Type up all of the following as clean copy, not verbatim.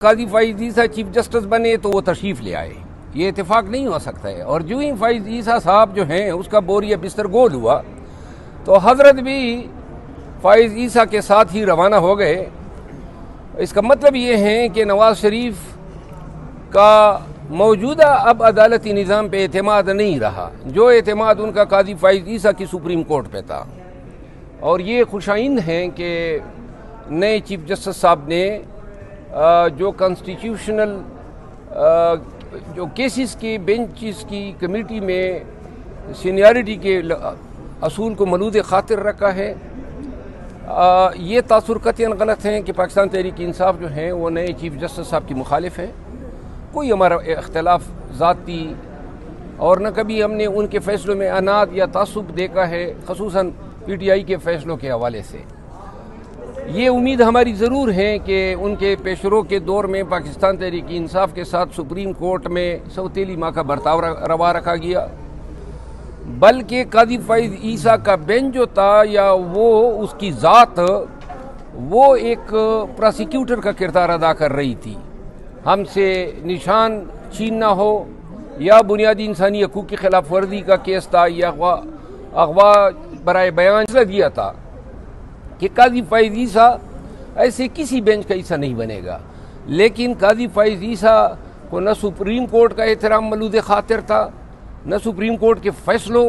काजी फ़ाइज़ ईसा chief justice बने तो वो तशरीफ़ ले आए, ये इत्तेफाक नहीं हो सकता है। और जो ही फ़ाइज़ ईसा साहब जो हैं उसका बोरिया बिस्तर गोल हुआ तो हज़रत भी फ़ाइज़ ईसा के साथ ही रवाना हो गए। इसका मतलब ये है कि नवाज़ शरीफ का मौजूदा अब अदालती निज़ाम पे एतमाद नहीं रहा, जो एतमाद उनका काजी फ़ाइज़ ईसा की सुप्रीम कोर्ट पे था। और ये खुशाइंद है कि नए चीफ जस्टिस साहब ने जो कॉन्स्टिट्यूशनल जो केसेस के बेंचेस की कमेटी में सीनियरिटी के असूल को मलूद खातिर रखा है, ये तासुर कतईन गलत हैं कि पाकिस्तान तहरीक इंसाफ जो हैं वो नए चीफ जस्टिस साहब की मुखालिफ है। कोई हमारा इख्तलाफ ज़ाती और न कभी हमने उनके फ़ैसलों में अनाद या तासुब देखा है, ख़ुसूसन PTI के फ़ैसलों के हवाले से। ये उम्मीद हमारी ज़रूर है कि उनके पेशरो के दौर में पाकिस्तान तहरीक इंसाफ के साथ सुप्रीम कोर्ट में सौतेली माँ का बर्ताव रवा रखा गया, बल्कि काजी फ़ाइज़ ईसा का बेंच जो था या वो उसकी ज़ात वो एक प्रोसिक्यूटर का किरदार अदा कर रही थी। हमसे निशान छीनना हो या बुनियादी इंसानी हकूक़ की खिलाफ वर्जी का केस था या अगवा बराए बयान दिया था कि काजी फ़ाइज़ ईसा ऐसे किसी बेंच का हिस्सा नहीं बनेगा। लेकिन काजी फ़ाइज़ ईसा को न सुप्रीम कोर्ट का एहतराम मलूद खातिर था, न सुप्रीम कोर्ट के फ़ैसलों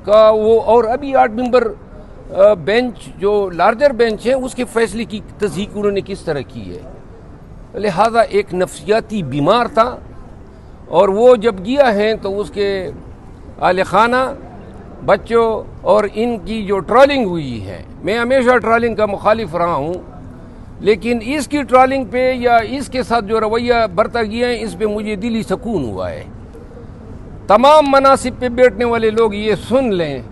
का वो, और अभी 8 मेंबर बेंच जो लार्जर बेंच है उसके फ़ैसले की तस्दीक उन्होंने किस तरह की है। लिहाजा एक नफ्सियाती बीमार था और वो जब गया है तो उसके आले खाना बच्चों और इनकी जो ट्रोलिंग हुई है, मैं हमेशा ट्रोलिंग का मुखालिफ रहा हूँ, लेकिन इसकी ट्रोलिंग पे या इसके साथ जो रवैया बरता गया है इस पे मुझे दिली सुकून हुआ है। तमाम मनासिब पे बैठने वाले लोग ये सुन लें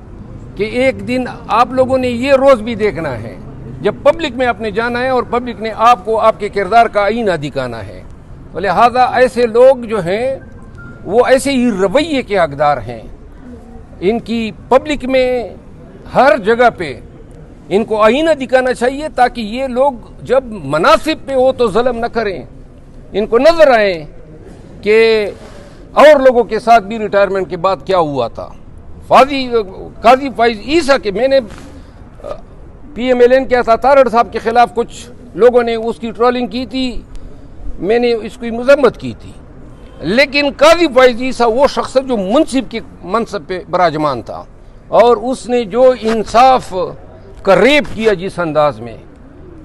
कि एक दिन आप लोगों ने ये रोज़ भी देखना है जब पब्लिक में आपने जाना है और पब्लिक ने आपको आपके किरदार का आईना दिखाना है। तो लिहाजा ऐसे लोग जो हैं वो ऐसे ही रवैये के हकदार हैं। इनकी पब्लिक में हर जगह पे इनको आईना दिखाना चाहिए ताकि ये लोग जब मनासिब पे हो तो जुल्म न करें, इनको नजर आए कि और लोगों के साथ भी रिटायरमेंट के बाद क्या हुआ था। काजी फ़ाइज़ ईसा के मैंने PMLN क्या था, तारड़ साहब के खिलाफ कुछ लोगों ने उसकी ट्रोलिंग की थी, मैंने इसकी मजम्मत की थी, लेकिन काजी फ़ाइज़ ईसा वो शख्स जो मुंसिब के मनसब पे बराजमान था और उसने जो इंसाफ का रेप किया,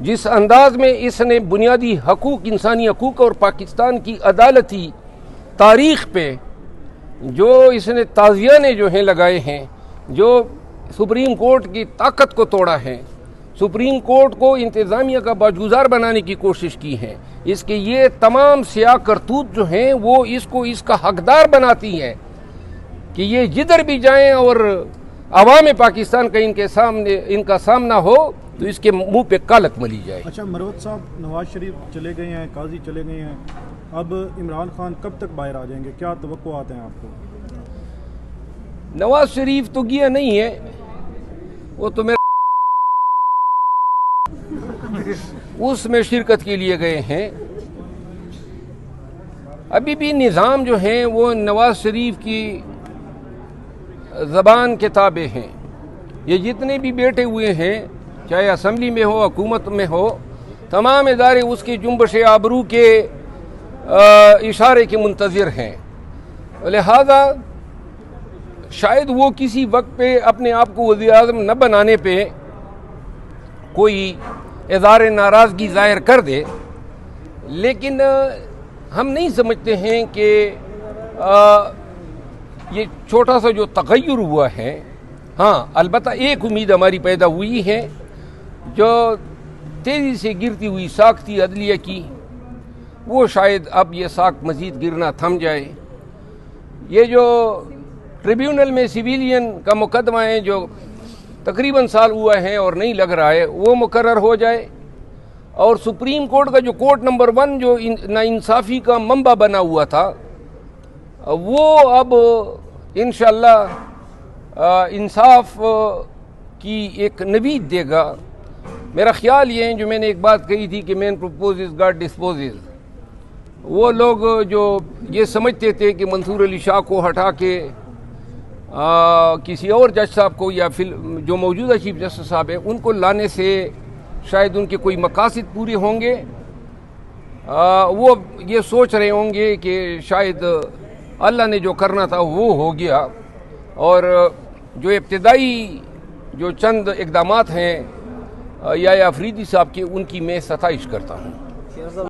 जिस अंदाज में इसने बुनियादी हकूक़, इंसानी हकूक़ और पाकिस्तान की अदालती तारीख़ पे जो इसने ताज़ियाने जो हैं लगाए हैं, जो सुप्रीम कोर्ट की ताकत को तोड़ा है, सुप्रीम कोर्ट को इंतज़ामिया का बाजुज़ार बनाने की कोशिश की है, इसके ये तमाम सियाह करतूत जो हैं वो इसको इसका हकदार बनाती हैं कि ये जिधर भी जाएं और अवाम पाकिस्तान का इनका सामना हो तो इसके मुंह पे कालक मली जाए। अच्छा, मरवत साहब, नवाज शरीफ चले गए हैं, काजी चले गए हैं, अब इमरान खान कब तक बाहर आ जाएंगे, क्या तवक्को आते हैं आपको? नवाज शरीफ तो गया नहीं है, वो तो मेरे उसमें शिरकत के लिए गए हैं। अभी भी निज़ाम जो है वो नवाज शरीफ की ज़बान के ताबे हैं। ये जितने भी बैठे हुए हैं, चाहे असम्बली में हो, हुकूमत में हो, तमाम इदारे उसके जुम्बश आबरू के इशारे के मुंतज़िर हैं। लिहाजा शायद वो किसी वक्त पे अपने आप को वज़ीर आज़म न बनाने पे कोई इज़हार नाराज़गी ज़ाहिर कर दे, लेकिन हम नहीं समझते हैं कि ये छोटा सा जो तग़य्युर हुआ है, हाँ अलबत्ता एक उम्मीद हमारी पैदा हुई है, जो तेज़ी से गिरती हुई साख थी अदलिया की, वो शायद अब ये साख मज़ीद गिरना थम जाए। ये जो ट्रिब्यूनल में सिविलियन का मुकदमा है जो तकरीबन साल हुआ है और नहीं लग रहा है, वो मुकर्रर हो जाए और सुप्रीम कोर्ट का जो कोर्ट नंबर 1 जो नाइंसाफ़ी का मंबा बना हुआ था, वो अब इंशाअल्लाह इंसाफ की एक नवीद देगा। मेरा ख्याल ये है, जो मैंने एक बात कही थी कि मैन प्रपोजेस गॉड डिस्पोजेस, वो लोग जो ये समझते थे कि मंसूर अली शाह को हटा के किसी और जज साहब को या फिर जो मौजूदा चीफ जस्टिस साहब है उनको लाने से शायद उनके कोई मकासद पूरे होंगे, वो ये सोच रहे होंगे कि शायद अल्लाह ने जो करना था वो हो गया। और जो इब्तदाई जो चंद इक़दामात हैं या अफरीदी साहब के, उनकी मैं सताइश करता हूँ।